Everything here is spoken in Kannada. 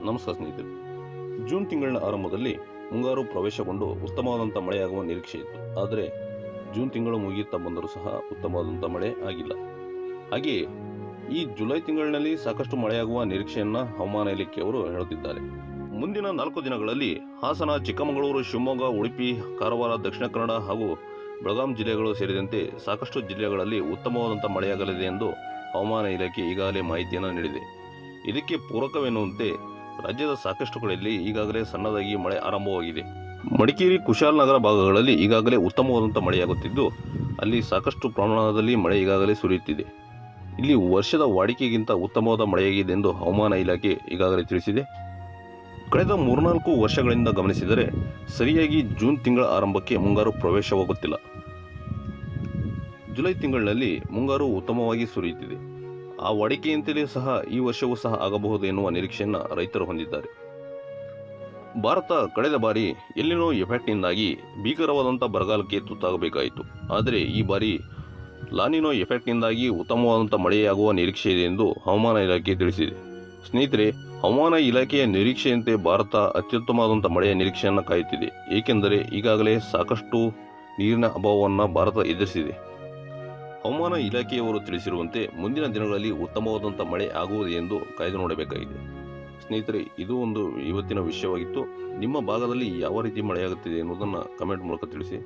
ನಮಸ್ಕಾರ ಸ್ನೇಹಿತರೆ. ಜೂನ್ ತಿಂಗಳಿನ ಆರಂಭದಲ್ಲಿ ಮುಂಗಾರು ಪ್ರವೇಶಗೊಂಡು ಉತ್ತಮವಾದಂಥ ಮಳೆಯಾಗುವ ನಿರೀಕ್ಷೆ ಇತ್ತು. ಆದರೆ ಜೂನ್ ತಿಂಗಳು ಮುಗಿಯುತ್ತಾ ಬಂದರೂ ಸಹ ಉತ್ತಮವಾದಂಥ ಮಳೆ ಆಗಿಲ್ಲ. ಹಾಗೆಯೇ ಈ ಜುಲೈ ತಿಂಗಳಿನಲ್ಲಿ ಸಾಕಷ್ಟು ಮಳೆಯಾಗುವ ನಿರೀಕ್ಷೆಯನ್ನು ಹವಾಮಾನ ಇಲಾಖೆಯವರು ಹೇಳುತ್ತಿದ್ದಾರೆ. ಮುಂದಿನ 4 ದಿನಗಳಲ್ಲಿ ಹಾಸನ, ಚಿಕ್ಕಮಗಳೂರು, ಶಿವಮೊಗ್ಗ, ಉಡುಪಿ, ಕಾರವಾರ, ದಕ್ಷಿಣ ಕನ್ನಡ ಹಾಗೂ ಬೆಳಗಾಂ ಜಿಲ್ಲೆಗಳು ಸೇರಿದಂತೆ ಸಾಕಷ್ಟು ಜಿಲ್ಲೆಗಳಲ್ಲಿ ಉತ್ತಮವಾದಂಥ ಮಳೆಯಾಗಲಿದೆ ಎಂದು ಹವಾಮಾನ ಇಲಾಖೆ ಈಗಾಗಲೇ ಮಾಹಿತಿಯನ್ನು ನೀಡಿದೆ. ಇದಕ್ಕೆ ಪೂರಕವೆನ್ನುವಂತೆ ರಾಜ್ಯದ ಸಾಕಷ್ಟು ಕಡೆಯಲ್ಲಿ ಈಗಾಗಲೇ ಸಣ್ಣದಾಗಿ ಮಳೆ ಆರಂಭವಾಗಿದೆ. ಮಡಿಕೇರಿ, ಕುಶಾಲನಗರ ಭಾಗಗಳಲ್ಲಿ ಈಗಾಗಲೇ ಉತ್ತಮವಾದಂಥ ಮಳೆಯಾಗುತ್ತಿದ್ದು, ಅಲ್ಲಿ ಸಾಕಷ್ಟು ಪ್ರಮಾಣದಲ್ಲಿ ಮಳೆ ಈಗಾಗಲೇ ಸುರಿಯುತ್ತಿದೆ. ಇಲ್ಲಿ ವರ್ಷದ ವಾಡಿಕೆಗಿಂತ ಉತ್ತಮವಾದ ಮಳೆಯಾಗಿದೆ ಎಂದು ಹವಾಮಾನ ಇಲಾಖೆ ಈಗಾಗಲೇ ತಿಳಿಸಿದೆ. ಕಳೆದ 3-4 ವರ್ಷಗಳಿಂದ ಗಮನಿಸಿದರೆ ಸರಿಯಾಗಿ ಜೂನ್ ತಿಂಗಳ ಆರಂಭಕ್ಕೆ ಮುಂಗಾರು ಪ್ರವೇಶವಾಗುತ್ತಿಲ್ಲ. ಜುಲೈ ತಿಂಗಳಿನಲ್ಲಿ ಮುಂಗಾರು ಉತ್ತಮವಾಗಿ ಸುರಿಯುತ್ತಿದೆ. ಆ ವಾಡಿಕೆಯಂತೆಯೇ ಸಹ ಈ ವರ್ಷವೂ ಸಹ ಆಗಬಹುದು ಎನ್ನುವ ನಿರೀಕ್ಷೆಯನ್ನು ರೈತರು ಹೊಂದಿದ್ದಾರೆ. ಭಾರತ ಕಳೆದ ಬಾರಿ ಎಲ್ನಿನೋ ಎಫೆಕ್ಟ್ನಿಂದಾಗಿ ಭೀಕರವಾದಂಥ ಬರಗಾಲಕ್ಕೆ ತುತ್ತಾಗಬೇಕಾಯಿತು. ಆದರೆ ಈ ಬಾರಿ ಲಾನಿನೋ ಎಫೆಕ್ಟ್ನಿಂದಾಗಿ ಉತ್ತಮವಾದಂಥ ಮಳೆಯಾಗುವ ನಿರೀಕ್ಷೆ ಇದೆ ಎಂದು ಹವಾಮಾನ ಇಲಾಖೆ ತಿಳಿಸಿದೆ. ಸ್ನೇಹಿತರೆ, ಹವಾಮಾನ ಇಲಾಖೆಯ ನಿರೀಕ್ಷೆಯಂತೆ ಭಾರತ ಅತ್ಯುತ್ತಮವಾದಂಥ ಮಳೆಯ ನಿರೀಕ್ಷೆಯನ್ನು ಕಾಯುತ್ತಿದೆ. ಏಕೆಂದರೆ ಈಗಾಗಲೇ ಸಾಕಷ್ಟು ನೀರಿನ ಅಭಾವವನ್ನು ಭಾರತ ಎದುರಿಸಿದೆ. ಹವಾಮಾನ ಇಲಾಖೆಯವರು ತಿಳಿಸಿರುವಂತೆ ಮುಂದಿನ ದಿನಗಳಲ್ಲಿ ಉತ್ತಮವಾದಂಥ ಮಳೆ ಆಗುವುದು ಎಂದು ಕಾಯ್ದು ನೋಡಬೇಕಾಗಿದೆ. ಸ್ನೇಹಿತರೆ, ಇದು ಒಂದು ಇವತ್ತಿನ ವಿಷಯವಾಗಿತ್ತು. ನಿಮ್ಮ ಭಾಗದಲ್ಲಿ ಯಾವ ರೀತಿ ಮಳೆಯಾಗುತ್ತಿದೆ ಎನ್ನುವುದನ್ನು ಕಮೆಂಟ್ ಮೂಲಕ ತಿಳಿಸಿ.